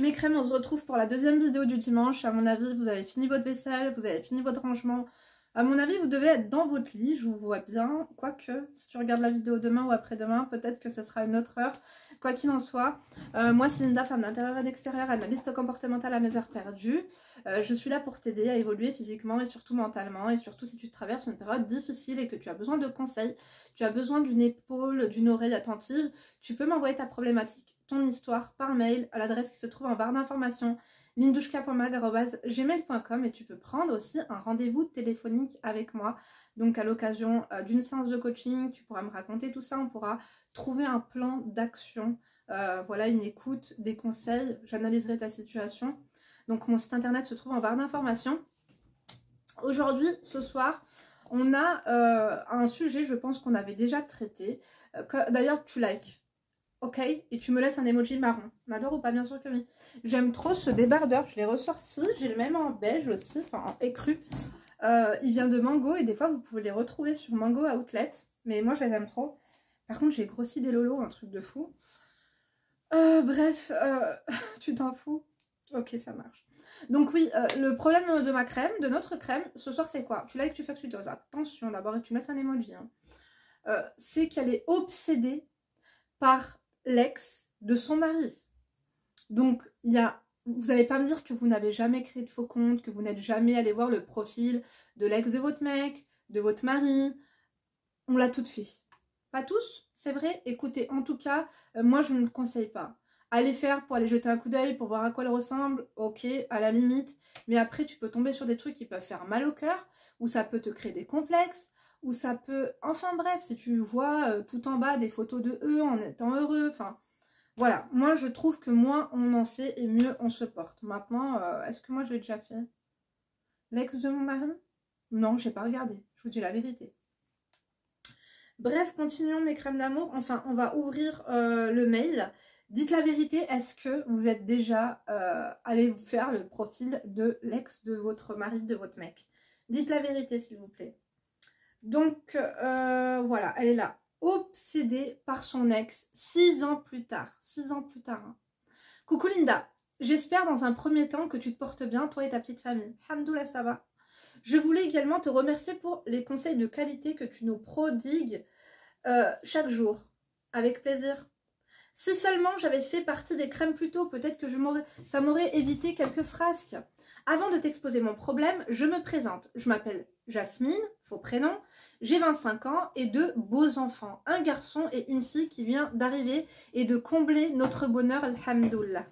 Mes crèmes, on se retrouve pour la deuxième vidéo du dimanche. À mon avis, vous avez fini votre vaisselle, vous avez fini votre rangement. À mon avis, vous devez être dans votre lit, je vous vois bien. Quoique, si tu regardes la vidéo demain ou après-demain, peut-être que ce sera une autre heure. Quoi qu'il en soit, moi c'est Linda, femme d'intérieur et d'extérieur, analyste comportementale à mes heures perdues. Je suis là pour t'aider à évoluer physiquement et surtout mentalement. Et surtout si tu traverses une période difficile et que tu as besoin de conseils, tu as besoin d'une épaule, d'une oreille attentive, tu peux m'envoyer ta problématique, ton histoire par mail à l'adresse qui se trouve en barre d'informations lindouchka.mag@gmail.com, et tu peux prendre aussi un rendez-vous téléphonique avec moi. Donc à l'occasion d'une séance de coaching, tu pourras me raconter tout ça, on pourra trouver un plan d'action, voilà, une écoute, des conseils, j'analyserai ta situation. Donc mon site internet se trouve en barre d'informations. Aujourd'hui, ce soir, on a un sujet, je pense qu'on avait déjà traité, d'ailleurs tu likes. Ok, et tu me laisses un emoji marron. On adore ou pas? Bien sûr que oui. J'aime trop ce débardeur, je l'ai ressorti. J'ai le même en beige aussi, enfin en écru. Il vient de Mango et des fois vous pouvez les retrouver sur Mango Outlet. Mais moi je les aime trop. Par contre j'ai grossi des lolos, un truc de fou. Bref, tu t'en fous? Ok, ça marche. Donc oui, le problème de ma crème, de notre crème, ce soir c'est quoi? Tu likes, tu fais que tu doses. Attention d'abord, et tu mets un emoji. Hein. C'est qu'elle est obsédée par l'ex de son mari. Donc, vous n'allez pas me dire que vous n'avez jamais créé de faux compte, que vous n'êtes jamais allé voir le profil de l'ex de votre mec, de votre mari. On l'a toutes fait. Pas tous, c'est vrai. Écoutez, en tout cas, moi je ne le conseille pas. Allez faire pour aller jeter un coup d'œil, pour voir à quoi elle ressemble, ok, à la limite. Mais après, tu peux tomber sur des trucs qui peuvent faire mal au cœur, ou ça peut te créer des complexes, ou ça peut... Enfin bref, si tu vois tout en bas des photos de eux en étant heureux, enfin... Voilà, moi je trouve que moins on en sait et mieux on se porte. Maintenant, est-ce que moi je l'ai déjà fait? L'ex de mon mari? Non, j'ai pas regardé, je vous dis la vérité. Bref, continuons mes crèmes d'amour. Enfin, on va ouvrir le mail. Dites la vérité, est-ce que vous êtes déjà allé vous faire le profil de l'ex de votre mari, de votre mec? Dites la vérité, s'il vous plaît. Donc, voilà, elle est là, obsédée par son ex, 6 ans plus tard. 6 ans plus tard. Hein. Coucou Linda, j'espère dans un premier temps que tu te portes bien, toi et ta petite famille. Hamdoullah, ça va. Je voulais également te remercier pour les conseils de qualité que tu nous prodigues chaque jour. Avec plaisir. Si seulement j'avais fait partie des crèmes plus tôt, peut-être que ça m'aurait évité quelques frasques. Avant de t'exposer mon problème, je me présente. Je m'appelle Jasmine, faux prénom. J'ai 25 ans et 2 beaux enfants. Un garçon et une fille qui vient d'arriver et de combler notre bonheur, alhamdoulilah.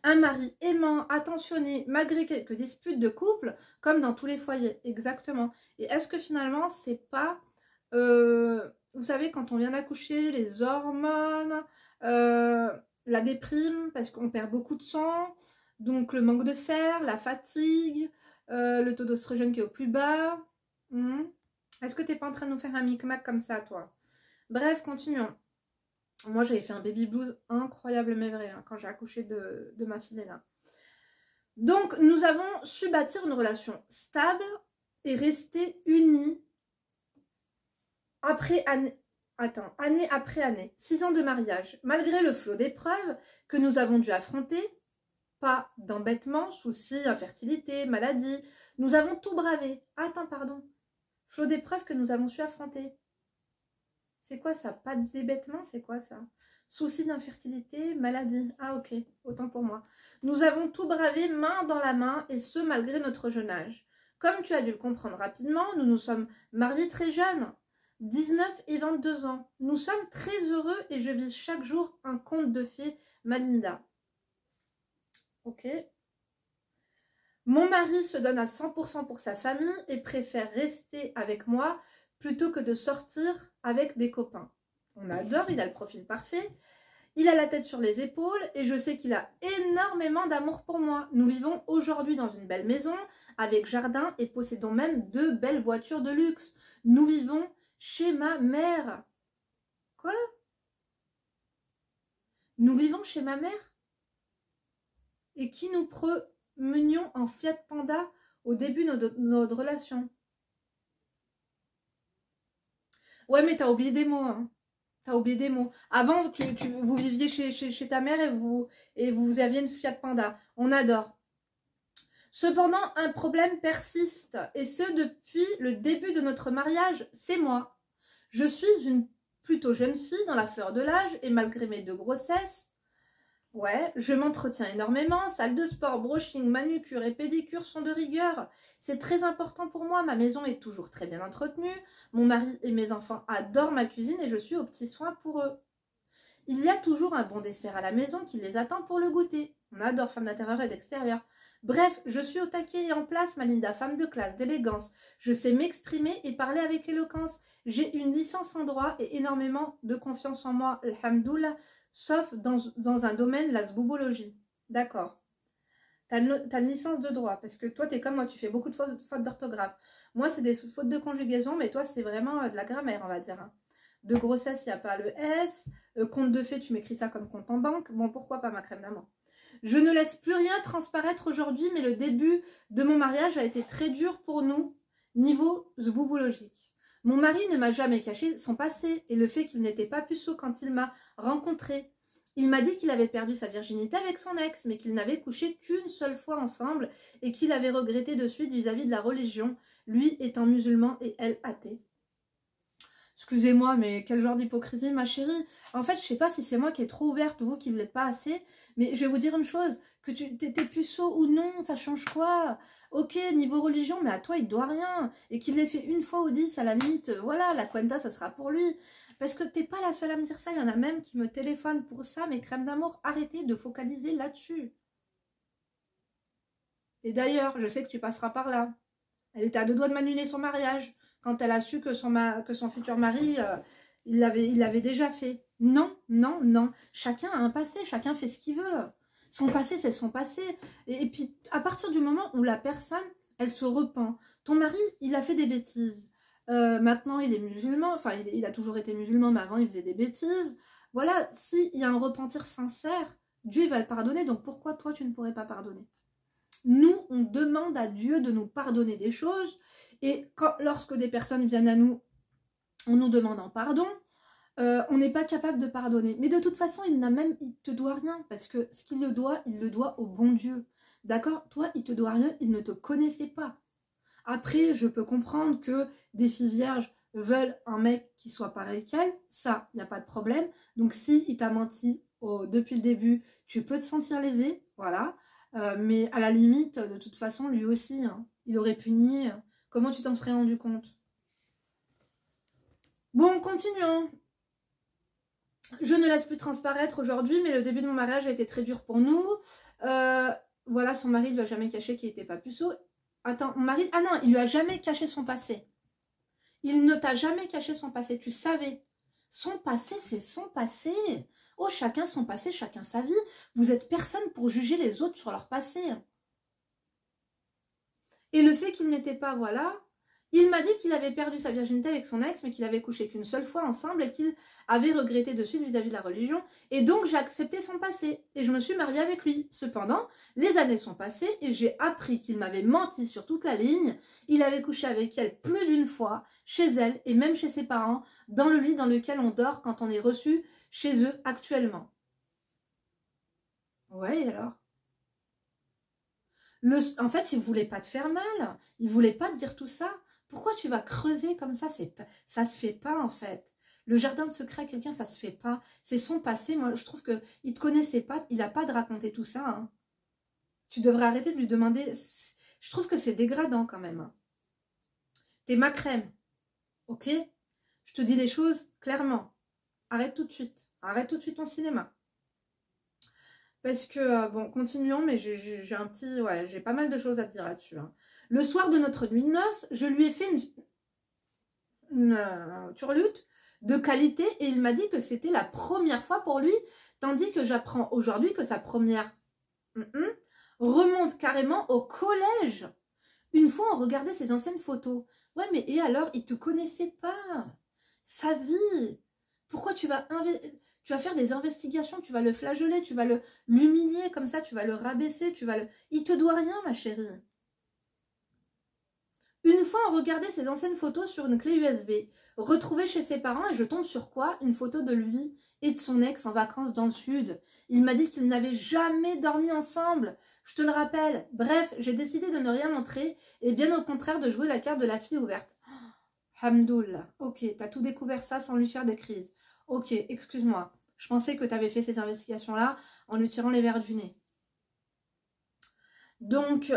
Un mari aimant, attentionné, malgré quelques disputes de couple, comme dans tous les foyers. Exactement. Et est-ce que finalement, c'est pas... vous savez, quand on vient d'accoucher, les hormones, la déprime, parce qu'on perd beaucoup de sang, donc le manque de fer, la fatigue, le taux d'oestrogène qui est au plus bas. Est-ce que t'es pas en train de nous faire un micmac comme ça, toi? Bref, continuons. Moi, j'avais fait un baby blues incroyable, mais vrai, hein, quand j'ai accouché de ma fille là. Donc, nous avons su bâtir une relation stable et rester unis année après année. 6 ans de mariage. Malgré le flot d'épreuves que nous avons dû affronter, pas d'embêtements, soucis, infertilité, maladie, nous avons tout bravé. Flot d'épreuves que nous avons su affronter. C'est quoi ça? Pas d'hébétement, c'est quoi ça? Soucis d'infertilité, maladie. Ah ok, autant pour moi. Nous avons tout bravé main dans la main, et ce malgré notre jeune âge. Comme tu as dû le comprendre rapidement, nous nous sommes mariés très jeunes, 19 et 22 ans. Nous sommes très heureux et je vis chaque jour un conte de fées, Malinda. Ok. Mon mari se donne à 100% pour sa famille et préfère rester avec moi plutôt que de sortir avec des copains. On adore, il a le profil parfait, il a la tête sur les épaules et je sais qu'il a énormément d'amour pour moi. Nous vivons aujourd'hui dans une belle maison avec jardin et possédons même 2 belles voitures de luxe. Nous vivons chez ma mère. Quoi? Nous vivons chez ma mère? Et qui nous promenions en Fiat Panda au début de notre relation? Ouais, mais t'as oublié des mots, hein. T'as oublié des mots. Avant, vous viviez chez ta mère et vous aviez une Fiat Panda. On adore. Cependant, un problème persiste, et ce depuis le début de notre mariage, c'est moi. Je suis une plutôt jeune fille dans la fleur de l'âge, et malgré mes 2 grossesses, ouais, je m'entretiens énormément, salle de sport, brushing, manucure et pédicure sont de rigueur. C'est très important pour moi, ma maison est toujours très bien entretenue, mon mari et mes enfants adorent ma cuisine et je suis aux petits soins pour eux. Il y a toujours un bon dessert à la maison qui les attend pour le goûter. On adore femme d'intérieur et d'extérieur. Bref, je suis au taquet et en place, ma Linda, femme de classe, d'élégance. Je sais m'exprimer et parler avec éloquence. J'ai une licence en droit et énormément de confiance en moi, alhamdoulilah, sauf dans un domaine, la zboubologie. D'accord. T'as une licence de droit, parce que toi, t'es comme moi, tu fais beaucoup de fautes d'orthographe. Moi, c'est des fautes de conjugaison, mais toi, c'est vraiment de la grammaire, on va dire. Hein. De grossesse, il n'y a pas le S. Compte de fait, tu m'écris ça comme compte en banque. Bon, pourquoi pas ma crème d'amande. Je ne laisse plus rien transparaître aujourd'hui, mais le début de mon mariage a été très dur pour nous, niveau zboubologique. Mon mari ne m'a jamais caché son passé et le fait qu'il n'était pas puceau quand il m'a rencontré. Il m'a dit qu'il avait perdu sa virginité avec son ex, mais qu'il n'avait couché qu'une seule fois ensemble et qu'il avait regretté de suite vis-à-vis de la religion, lui étant musulman et elle athée. Excusez-moi, mais quel genre d'hypocrisie, ma chérie. En fait, je sais pas si c'est moi qui est trop ouverte ou vous qui ne l'êtes pas assez, mais je vais vous dire une chose, que tu t'étais puceau ou non, ça change quoi? Ok, niveau religion, mais à toi, il doit rien. Et qu'il l'ait fait une fois ou 10, à la limite, voilà, la cuenta, ça sera pour lui. Parce que t'es pas la seule à me dire ça, il y en a même qui me téléphonent pour ça, mais crème d'amour, arrêtez de focaliser là-dessus. Et d'ailleurs, je sais que tu passeras par là. Elle était à 2 doigts de m'annuler son mariage. Quand elle a su que son futur mari, il l'avait déjà fait. Non, non, non. Chacun a un passé, chacun fait ce qu'il veut. Son passé, c'est son passé. Et puis, à partir du moment où la personne, elle se repent. Ton mari, il a fait des bêtises. Maintenant, il est musulman. Enfin, il a toujours été musulman, mais avant, il faisait des bêtises. Voilà, s'il y a un repentir sincère, Dieu va le pardonner. Donc, pourquoi toi, tu ne pourrais pas pardonner? Nous, on demande à Dieu de nous pardonner des choses. Et lorsque des personnes viennent à nous, on nous demande en pardon, on n'est pas capable de pardonner. Mais de toute façon, il te doit rien, parce que ce qu'il le doit, il le doit au bon Dieu. D'accord? Toi, il te doit rien, il ne te connaissait pas. Après, je peux comprendre que des filles vierges veulent un mec qui soit pareil qu'elle, ça, il n'y a pas de problème. Donc si il t'a menti depuis le début, tu peux te sentir lésé, voilà. Mais à la limite, de toute façon, lui aussi, hein, il aurait puni. Comment tu t'en serais rendu compte? Bon, continuons. Je ne laisse plus transparaître aujourd'hui, mais le début de mon mariage a été très dur pour nous. Voilà, son mari ne lui a jamais caché qu'il n'était pas puceau. Attends, mon mari... Ah non, il lui a jamais caché son passé. Il ne t'a jamais caché son passé, tu savais. Son passé, c'est son passé. Oh, chacun son passé, chacun sa vie. Vous êtes personne pour juger les autres sur leur passé. Et le fait qu'il n'était pas, voilà, il m'a dit qu'il avait perdu sa virginité avec son ex, mais qu'il avait couché qu'une seule fois ensemble et qu'il avait regretté de suite vis-à-vis de la religion. Et donc, j'ai accepté son passé et je me suis mariée avec lui. Cependant, les années sont passées et j'ai appris qu'il m'avait menti sur toute la ligne. Il avait couché avec elle plus d'une fois, chez elle et même chez ses parents, dans le lit dans lequel on dort quand on est reçu chez eux actuellement. Ouais, et alors? En fait, il voulait pas te faire mal. Il voulait pas te dire tout ça. Pourquoi tu vas creuser comme ça? Ça se fait pas, en fait. Le jardin de secret à quelqu'un, ça se fait pas. C'est son passé. Moi, je trouve qu'il te connaissait pas. Il a pas de raconter tout ça. Hein. Tu devrais arrêter de lui demander. Je trouve que c'est dégradant quand même. Hein. T'es ma crème. Ok? Je te dis les choses clairement. Arrête tout de suite. Arrête tout de suite ton cinéma. Parce que, bon, continuons, mais j'ai un petit... Ouais, j'ai pas mal de choses à te dire là-dessus. Hein. Le soir de notre nuit de noces, je lui ai fait une turlute de qualité et il m'a dit que c'était la première fois pour lui, tandis que j'apprends aujourd'hui que sa première remonte carrément au collège. Une fois, on regardait ses anciennes photos. Ouais, mais et alors, il te connaissait pas. Sa vie. Pourquoi tu vas faire des investigations, tu vas le flageoler, tu vas l'humilier comme ça, tu vas le rabaisser, il te doit rien, ma chérie. Une fois, on regardait ses anciennes photos sur une clé USB, retrouvée chez ses parents, et je tombe sur quoi? Une photo de lui et de son ex en vacances dans le sud. Il m'a dit qu'ils n'avaient jamais dormi ensemble. Je te le rappelle. Bref, j'ai décidé de ne rien montrer, et bien au contraire de jouer la carte de la fille ouverte. Hamdoullah. Ok, t'as tout découvert ça sans lui faire des crises. Ok, excuse-moi. Je pensais que t'avais fait ces investigations-là en lui tirant les verres du nez. Donc,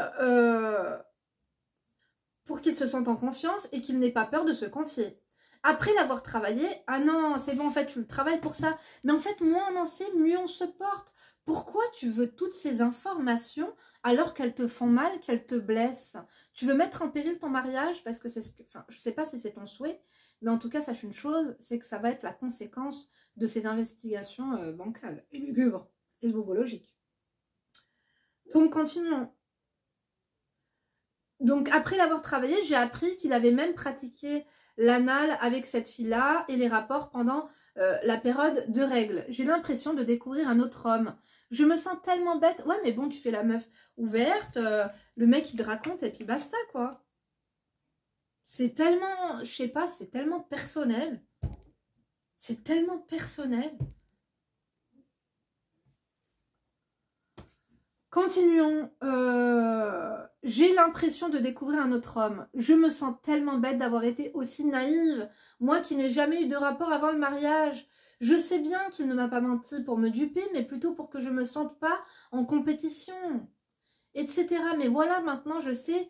pour qu'il se sente en confiance et qu'il n'ait pas peur de se confier. Après l'avoir travaillé, ah non, c'est bon, en fait, tu le travailles pour ça. Mais en fait, moins on en sait, mieux on se porte. Pourquoi tu veux toutes ces informations alors qu'elles te font mal, qu'elles te blessent? Tu veux mettre en péril ton mariage parce que c'est ce que... Enfin, je sais pas si c'est ton souhait, mais en tout cas, sache une chose, c'est que ça va être la conséquence de ces investigations bancales et lugubres et zoologiques. Donc, continuons. Donc, après l'avoir travaillé, j'ai appris qu'il avait même pratiqué l'anal avec cette fille-là et les rapports pendant la période de règles. J'ai l'impression de découvrir un autre homme. Je me sens tellement bête. Ouais, mais bon, tu fais la meuf ouverte, le mec il te raconte et puis basta, quoi. C'est tellement, je sais pas, c'est tellement personnel. C'est tellement personnel. Continuons. J'ai l'impression de découvrir un autre homme. Je me sens tellement bête d'avoir été aussi naïve. Moi qui n'ai jamais eu de rapport avant le mariage. Je sais bien qu'il ne m'a pas menti pour me duper, mais plutôt pour que je me sente pas en compétition, etc. Mais voilà, maintenant je sais,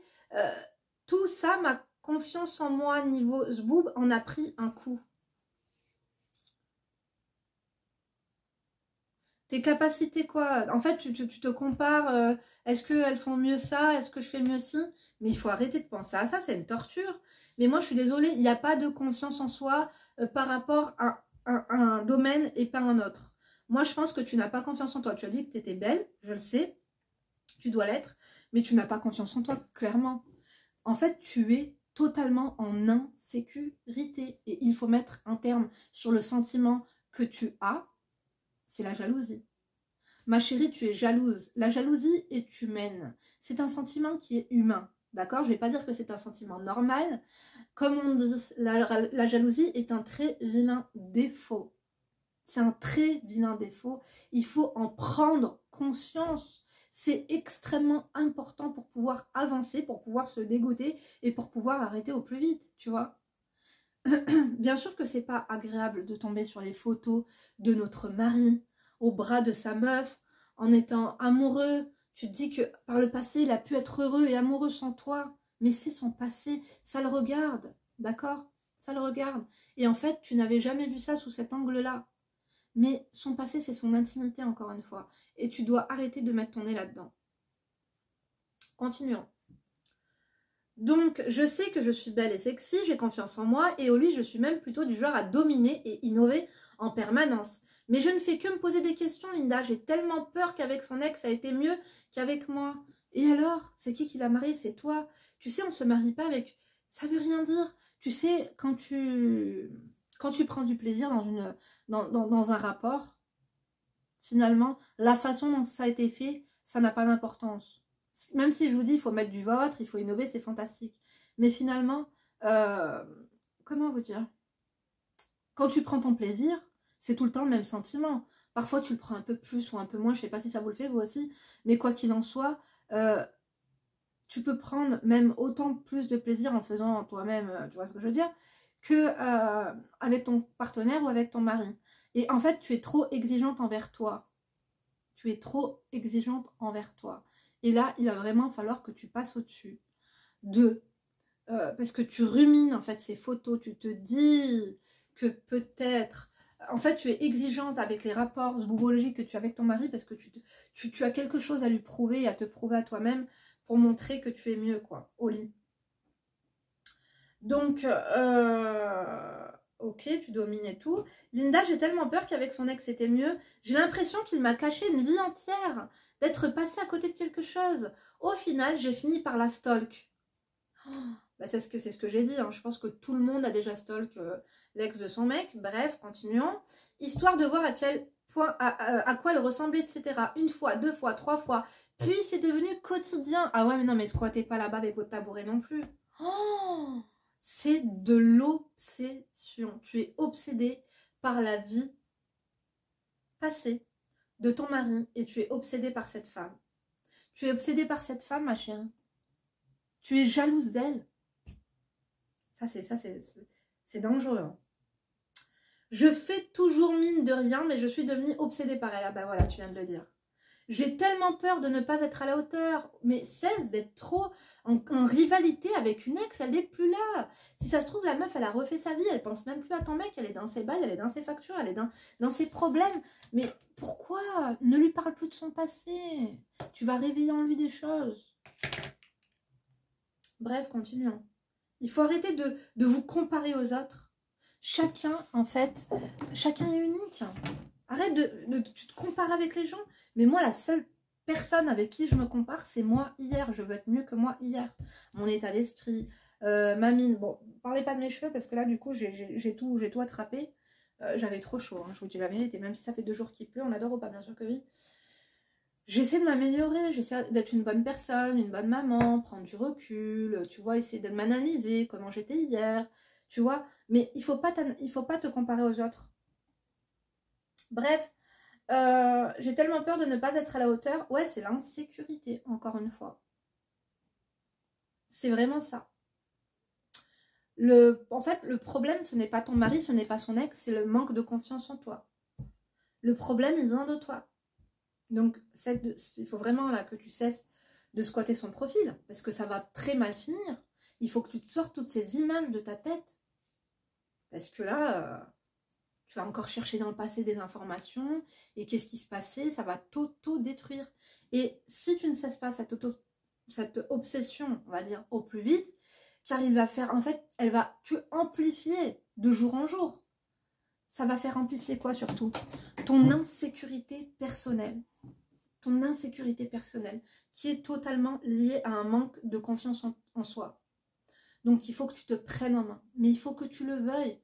tout ça, ma confiance en moi niveau zboob en a pris un coup. Tes capacités, quoi. En fait, tu te compares. Est-ce qu'elles font mieux ça? Est-ce que je fais mieux ci? Mais il faut arrêter de penser à ça, c'est une torture. Mais moi, je suis désolée, il n'y a pas de confiance en soi par rapport à un domaine et pas un autre. Moi, je pense que tu n'as pas confiance en toi. Tu as dit que tu étais belle, je le sais, tu dois l'être, mais tu n'as pas confiance en toi, clairement. En fait, tu es totalement en insécurité. Et il faut mettre un terme sur le sentiment que tu as. C'est la jalousie. Ma chérie, tu es jalouse. La jalousie est humaine. C'est un sentiment qui est humain. D'accord? Je ne vais pas dire que c'est un sentiment normal. Comme on dit, la jalousie est un très vilain défaut. C'est un très vilain défaut. Il faut en prendre conscience. C'est extrêmement important pour pouvoir avancer, pour pouvoir se dégoûter et pour pouvoir arrêter au plus vite, tu vois. Bien sûr que c'est pas agréable de tomber sur les photos de notre mari au bras de sa meuf en étant amoureux. Tu te dis que par le passé il a pu être heureux et amoureux sans toi, mais c'est son passé, ça le regarde, d'accord? Ça le regarde. Et en fait tu n'avais jamais vu ça sous cet angle-là. Mais son passé c'est son intimité encore une fois. Et tu dois arrêter de mettre ton nez là-dedans. Continuons. Donc, je sais que je suis belle et sexy, j'ai confiance en moi, et au lit, je suis même plutôt du genre à dominer et innover en permanence. Mais je ne fais que me poser des questions, Linda. J'ai tellement peur qu'avec son ex, ça a été mieux qu'avec moi. Et alors, c'est qui l'a marié? C'est toi. Tu sais, on se marie pas avec... Ça veut rien dire. Tu sais, quand tu prends du plaisir dans un rapport, finalement, la façon dont ça a été fait, ça n'a pas d'importance. Même si je vous dis, il faut mettre du vôtre, il faut innover, c'est fantastique. Mais finalement, comment vous dire? Quand tu prends ton plaisir, c'est tout le temps le même sentiment. Parfois, tu le prends un peu plus ou un peu moins, je ne sais pas si ça vous le fait, vous aussi. Mais quoi qu'il en soit, tu peux prendre même autant plus de plaisir en faisant toi-même, tu vois ce que je veux dire, que avec ton partenaire ou avec ton mari. Et en fait, tu es trop exigeante envers toi. Tu es trop exigeante envers toi. Et là, il va vraiment falloir que tu passes au-dessus. Parce que tu rumines en fait ces photos, tu te dis que peut-être... En fait, tu es exigeante avec les rapports zoologiques que tu as avec ton mari parce que tu as quelque chose à lui prouver et à te prouver à toi-même pour montrer que tu es mieux, quoi, au lit. Donc, ok, tu domines et tout. Linda, j'ai tellement peur qu'avec son ex, c'était mieux. J'ai l'impression qu'il m'a caché une vie entière, d'être passé à côté de quelque chose. Au final, j'ai fini par la stalk. Oh, bah c'est ce que j'ai dit. Hein. Je pense que tout le monde a déjà stalk l'ex de son mec. Bref, continuons. Histoire de voir à quel point, à quoi elle ressemblait, etc. Une fois, deux fois, trois fois. Puis c'est devenu quotidien. Ah ouais, mais non, mais squattez pas là-bas avec votre tabouret non plus. Oh, c'est de l'obsession. Tu es obsédé par la vie passée de ton mari et tu es obsédé par cette femme. Tu es obsédé par cette femme, ma chérie. Tu es jalouse d'elle. C'est dangereux. Hein. Je fais toujours mine de rien, mais je suis devenue obsédée par elle. Ah bah voilà, tu viens de le dire. J'ai tellement peur de ne pas être à la hauteur. Mais cesse d'être trop en rivalité avec une ex, elle n'est plus là. Si ça se trouve, la meuf, elle a refait sa vie, elle pense même plus à ton mec, elle est dans ses bails, elle est dans ses factures, elle est dans ses problèmes. Mais pourquoi? Ne lui parle plus de son passé. Tu vas réveiller en lui des choses. Bref, continuons. Il faut arrêter de vous comparer aux autres. Chacun, en fait, chacun est unique. Arrête tu te compares avec les gens. Mais moi, la seule personne avec qui je me compare, c'est moi hier. Je veux être mieux que moi hier. Mon état d'esprit, ma mine. Bon, parlez pas de mes cheveux parce que là, du coup, j'ai tout attrapé. J'avais trop chaud, hein, je vous dis la vérité. Même si ça fait 2 jours qu'il pleut, on adore ou pas, bien sûr que oui. J'essaie de m'améliorer, j'essaie d'être une bonne personne, une bonne maman, prendre du recul, tu vois, essayer de m'analyser, comment j'étais hier, tu vois. Mais il faut pas te comparer aux autres. Bref, j'ai tellement peur de ne pas être à la hauteur. Ouais, c'est l'insécurité, encore une fois. C'est vraiment ça. En fait, le problème, ce n'est pas ton mari, ce n'est pas son ex, c'est le manque de confiance en toi. Le problème, il vient de toi. Donc, il faut vraiment là que tu cesses de squatter son profil, parce que ça va très mal finir. Il faut que tu te sortes toutes ces images de ta tête. Parce que là, tu vas encore chercher dans le passé des informations, et qu'est-ce qui se passait, ça va t'auto-détruire. Et si tu ne cesses pas cette obsession, on va dire, au plus vite, car il va faire, en fait, elle va amplifier de jour en jour. Ça va faire amplifier quoi surtout? Ton insécurité personnelle. Ton insécurité personnelle, qui est totalement liée à un manque de confiance en soi. Donc il faut que tu te prennes en main, mais il faut que tu le veuilles,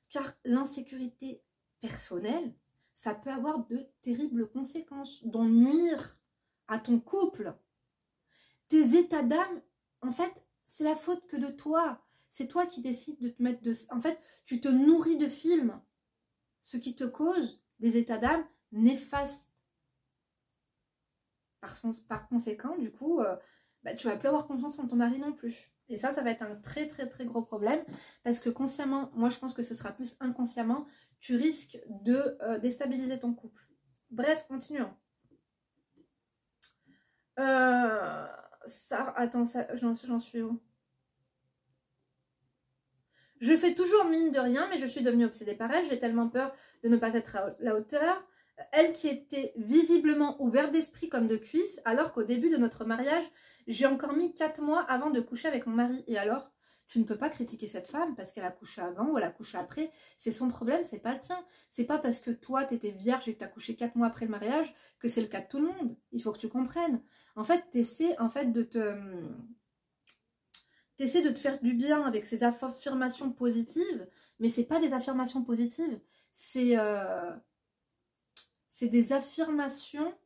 car l'insécurité personnelle, ça peut avoir de terribles conséquences, dont nuire à ton couple. Tes états d'âme, en fait, c'est la faute que de toi. C'est toi qui décides de te mettre de... En fait, tu te nourris de films, ce qui te cause des états d'âme néfastes. Par conséquent, du coup, tu vas plus avoir confiance en ton mari non plus. Et ça va être un très très très gros problème parce que consciemment, moi je pense que ce sera plus inconsciemment, tu risques de déstabiliser ton couple. Bref, continuons. Attends, j'en suis où? Je fais toujours mine de rien, mais je suis devenue obsédée par elle. J'ai tellement peur de ne pas être à la hauteur. Elle qui était visiblement ouverte d'esprit comme de cuisse, alors qu'au début de notre mariage, j'ai encore mis 4 mois avant de coucher avec mon mari. Et alors, tu ne peux pas critiquer cette femme parce qu'elle a couché avant ou elle a couché après. C'est son problème, c'est pas le tien. C'est pas parce que toi, tu étais vierge et que tu as couché 4 mois après le mariage que c'est le cas de tout le monde. Il faut que tu comprennes. En fait, tu essaies T'essaies de te faire du bien avec ces affirmations positives, mais c'est pas des affirmations positives, c'est des affirmations,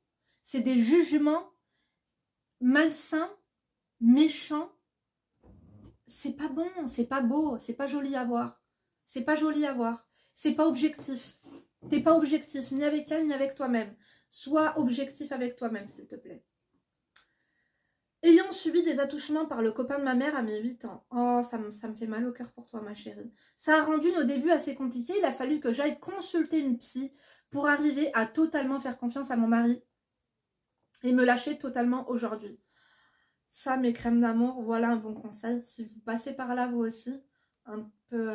c'est des jugements malsains, méchants. C'est pas bon, c'est pas beau, c'est pas joli à voir. C'est pas joli à voir. C'est pas objectif. T'es pas objectif, ni avec elle, ni avec toi-même. Sois objectif avec toi-même, s'il te plaît. Ayant subi des attouchements par le copain de ma mère à mes 8 ans. Oh, ça me fait mal au cœur pour toi, ma chérie. Ça a rendu nos débuts assez compliqués. Il a fallu que j'aille consulter une psy pour arriver à totalement faire confiance à mon mari et me lâcher totalement aujourd'hui. Ça, mes crèmes d'amour, voilà un bon conseil. Si vous passez par là, vous aussi, un peu,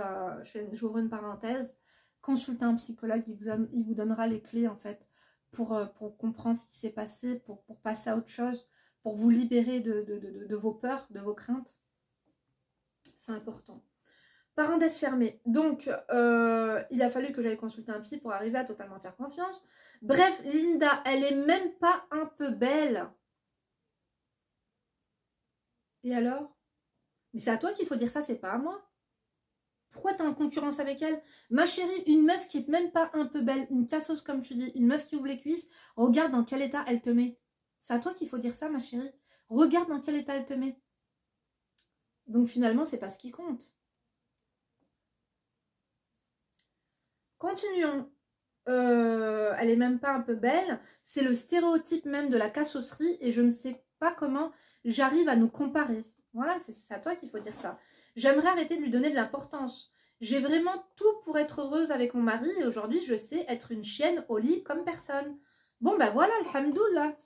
j'ouvre une parenthèse, consultez un psychologue, il vous donnera les clés, en fait, pour comprendre ce qui s'est passé, pour passer à autre chose, pour vous libérer de vos peurs, de vos craintes. C'est important. Parenthèse fermée. Donc, il a fallu que j'aille consulter un psy pour arriver à totalement faire confiance. Bref, Linda, elle est même pas un peu belle. Et alors? Mais c'est à toi qu'il faut dire ça, c'est pas à moi. Pourquoi t'es en concurrence avec elle? Ma chérie, une meuf qui est même pas un peu belle, une cassos comme tu dis, une meuf qui ouvre les cuisses, regarde dans quel état elle te met. C'est à toi qu'il faut dire ça, ma chérie. Regarde dans quel état elle te met. Donc finalement, c'est pas ce qui compte. Continuons. Elle est même pas un peu belle. C'est le stéréotype même de la cassosserie et je ne sais pas comment j'arrive à nous comparer. Voilà, c'est à toi qu'il faut dire ça. J'aimerais arrêter de lui donner de l'importance. J'ai vraiment tout pour être heureuse avec mon mari et aujourd'hui je sais être une chienne au lit comme personne. Bon ben voilà, alhamdoulilah.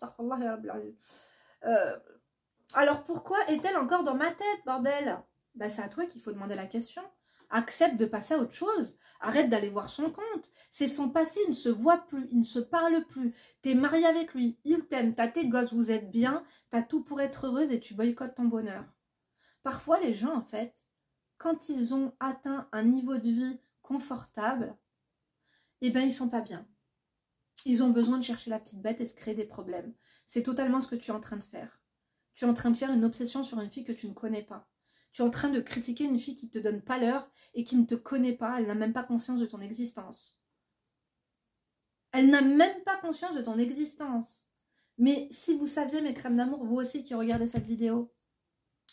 Alors pourquoi est-elle encore dans ma tête, bordel? Ben c'est à toi qu'il faut demander la question. Accepte de passer à autre chose. Arrête d'aller voir son compte. C'est son passé, il ne se voit plus, il ne se parle plus. T'es marié avec lui, il t'aime, t'as tes gosses, vous êtes bien, t'as tout pour être heureuse et tu boycottes ton bonheur. Parfois, les gens, en fait, quand ils ont atteint un niveau de vie confortable, eh ben, ils sont pas bien. Ils ont besoin de chercher la petite bête et se créer des problèmes. C'est totalement ce que tu es en train de faire. Tu es en train de faire une obsession sur une fille que tu ne connais pas. Tu es en train de critiquer une fille qui ne te donne pas l'heure et qui ne te connaît pas. Elle n'a même pas conscience de ton existence. Elle n'a même pas conscience de ton existence. Mais si vous saviez, mes crèmes d'amour, vous aussi qui regardez cette vidéo,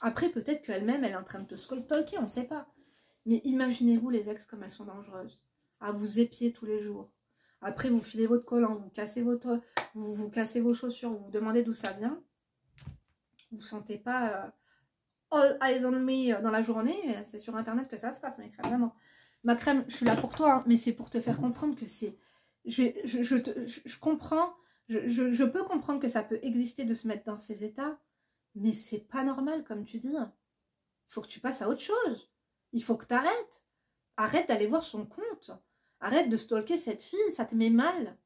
après peut-être qu'elle-même, elle est en train de te stalker, on ne sait pas. Mais imaginez-vous les ex comme elles sont dangereuses. À vous épier tous les jours. Après, vous filez votre collant, vous cassez vos chaussures, vous vous demandez d'où ça vient. Vous ne sentez pas all eyes on me dans la journée. C'est sur internet que ça se passe, mes crèmes d'amour. Ma crème, je suis là pour toi, hein, mais c'est pour te faire comprendre que c'est... Je comprends, je peux comprendre que ça peut exister de se mettre dans ces états, mais c'est pas normal, comme tu dis. Il faut que tu passes à autre chose. Il faut que tu arrêtes. Arrête d'aller voir son compte. Arrête de stalker cette fille, ça te met mal.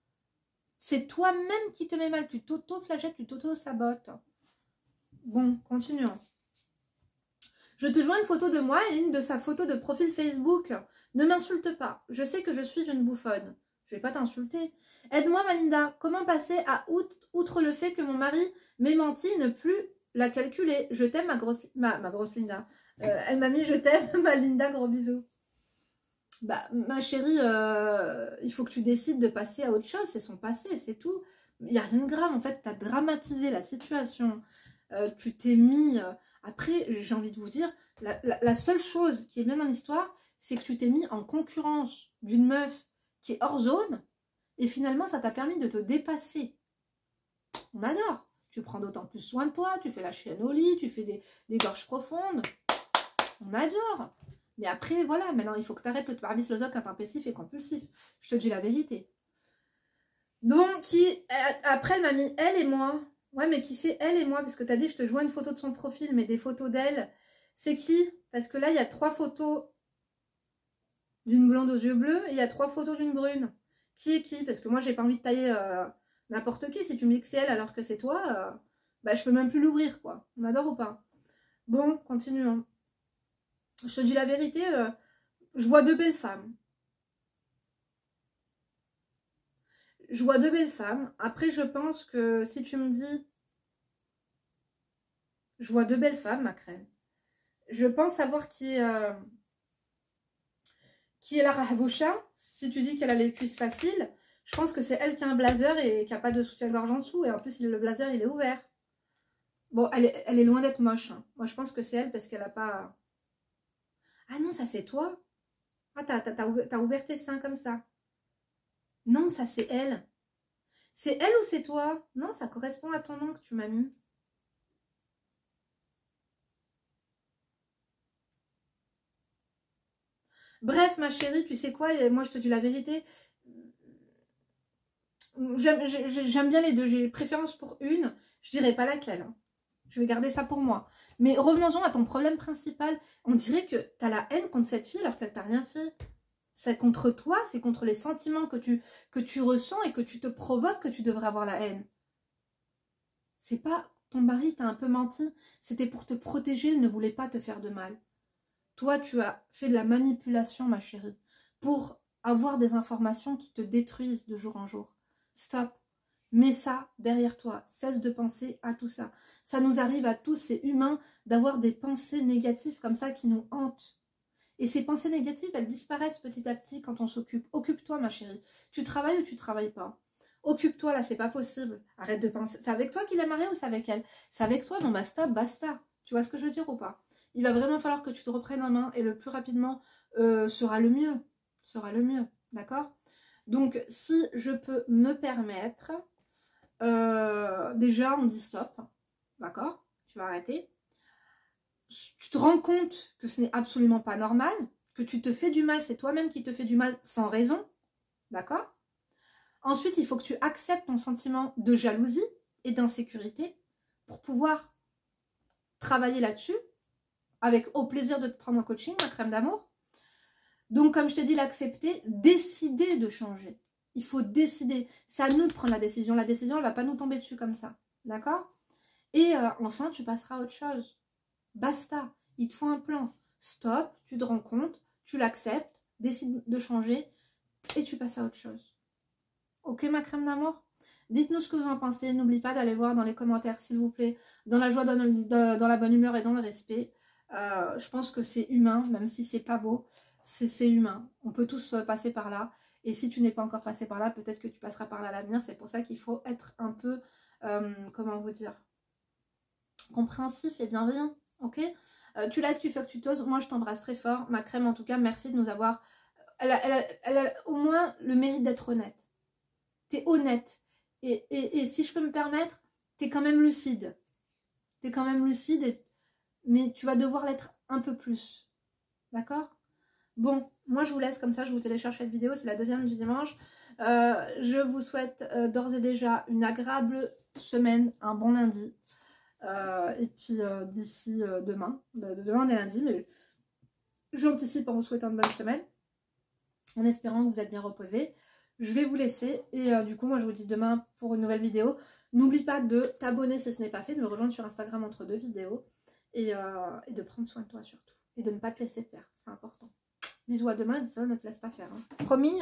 C'est toi-même qui te met mal. Tu t'auto-flagettes, tu t'auto-sabotes. Bon, continuons. Je te joins une photo de moi et une de sa photo de profil Facebook. Ne m'insulte pas. Je sais que je suis une bouffonne. Je vais pas t'insulter. Aide-moi, Malinda. Comment passer à outre le fait que mon mari m'ait menti et ne plus la calculer? Je t'aime, ma grosse Linda. Elle m'a mis je t'aime, ma Linda, gros bisous. Bah, ma chérie, il faut que tu décides de passer à autre chose. C'est son passé, c'est tout. Il n'y a rien de grave. En fait, tu as dramatisé la situation. Tu t'es mis... Après, j'ai envie de vous dire, la seule chose qui est bien dans l'histoire, c'est que tu t'es mis en concurrence d'une meuf qui est hors zone. Et finalement, ça t'a permis de te dépasser. On adore. Tu prends d'autant plus soin de toi. Tu fais la chienne au lit. Tu fais des gorges profondes. On adore. Mais après, voilà, maintenant, il faut que tu arrêtes le tarbis lozoc intempestif et compulsif. Je te dis la vérité. Donc, après, elle m'a mis elle et moi. Ouais, mais qui c'est elle et moi? Parce que tu as dit, je te joins une photo de son profil, mais des photos d'elle. C'est qui? Parce que là, il y a 3 photos d'une blonde aux yeux bleus et il y a 3 photos d'une brune. Qui est qui? Parce que moi, j'ai pas envie de tailler n'importe qui. Si tu me dis que c'est elle alors que c'est toi, bah, je peux même plus l'ouvrir, quoi. On adore ou pas? Bon, continuons. Je te dis la vérité, je vois 2 belles femmes. Je vois 2 belles femmes. Après, je pense que si tu me dis... Je vois 2 belles femmes, ma crème. Je pense savoir qui est la Rahboucha. Si tu dis qu'elle a les cuisses faciles, je pense que c'est elle qui a un blazer et qui n'a pas de soutien-gorge en dessous. Et en plus, le blazer, il est ouvert. Bon, elle est loin d'être moche. Hein. Moi, je pense que c'est elle parce qu'elle n'a pas... Ah non, ça c'est toi. Ah, t'as ouvert tes seins comme ça. Non, ça c'est elle. C'est elle ou c'est toi? Non, ça correspond à ton nom que tu m'as mis. Bref, ma chérie, tu sais quoi? Moi, je te dis la vérité. J'aime bien les deux. J'ai préférence pour une. Je dirais pas laquelle. Hein. Je vais garder ça pour moi. Mais revenons-en à ton problème principal. On dirait que tu as la haine contre cette fille alors qu'elle t'a rien fait. C'est contre toi, c'est contre les sentiments que tu ressens et que tu te provoques que tu devrais avoir la haine. C'est pas ton mari t'a un peu menti. C'était pour te protéger, il ne voulait pas te faire de mal. Toi, tu as fait de la manipulation, ma chérie, pour avoir des informations qui te détruisent de jour en jour. Stop. Mets ça derrière toi. Cesse de penser à tout ça. Ça nous arrive à tous, c'est humain, d'avoir des pensées négatives comme ça qui nous hantent. Et ces pensées négatives, elles disparaissent petit à petit quand on s'occupe. Occupe-toi, ma chérie. Tu travailles ou tu travailles pas? Occupe-toi, là, c'est pas possible. Arrête de penser. C'est avec toi qu'il est marié ou c'est avec elle? C'est avec toi? Non, bah stop, basta. Tu vois ce que je veux dire ou pas? il va vraiment falloir que tu te reprennes en main et le plus rapidement sera le mieux. Sera le mieux, d'accord? Donc, si je peux me permettre, déjà, on dit stop, d'accord? Tu vas arrêter. Tu te rends compte que ce n'est absolument pas normal, que tu te fais du mal, c'est toi-même qui te fais du mal sans raison, d'accord? Ensuite, il faut que tu acceptes ton sentiment de jalousie et d'insécurité pour pouvoir travailler là-dessus, avec au plaisir de te prendre en coaching, ma crème d'amour. Donc, comme je t'ai dit, l'accepter, décider de changer. Il faut décider. C'est à nous de prendre la décision. La décision, elle ne va pas nous tomber dessus comme ça. D'accord? Et enfin, tu passeras à autre chose. Basta. Il te faut un plan. Stop, tu te rends compte, tu l'acceptes, décide de changer et tu passes à autre chose. Ok, ma crème d'amour? Dites-nous ce que vous en pensez. N'oublie pas d'aller voir dans les commentaires, s'il vous plaît. Dans la joie, dans la bonne humeur et dans le respect. Je pense que c'est humain, même si c'est pas beau. C'est humain. On peut tous passer par là. Et si tu n'es pas encore passé par là, peut-être que tu passeras par là à l'avenir. C'est pour ça qu'il faut être un peu, comment vous dire, compréhensif et bienveillant. Ok? Tu likes, tu fais que tu t'oses. Moi, je t'embrasse très fort. Ma crème, en tout cas, merci de nous avoir... Elle a au moins le mérite d'être honnête. T'es honnête. Et si je peux me permettre, t'es quand même lucide. T'es quand même lucide, mais tu vas devoir l'être un peu plus. D'accord? Bon, moi je vous laisse comme ça, je vous télécharge cette vidéo, c'est la deuxième du dimanche. Je vous souhaite d'ores et déjà une agréable semaine, un bon lundi. Et puis d'ici demain, demain on est lundi, mais j'anticipe en vous souhaitant une bonne semaine, en espérant que vous êtes bien reposés. Je vais vous laisser et du coup moi je vous dis demain pour une nouvelle vidéo. N'oublie pas de t'abonner si ce n'est pas fait, de me rejoindre sur Instagram entre deux vidéos et de prendre soin de toi surtout. Et de ne pas te laisser faire, c'est important. Bisous à demain et d'ici là ne te laisse pas faire. Hein. Promis.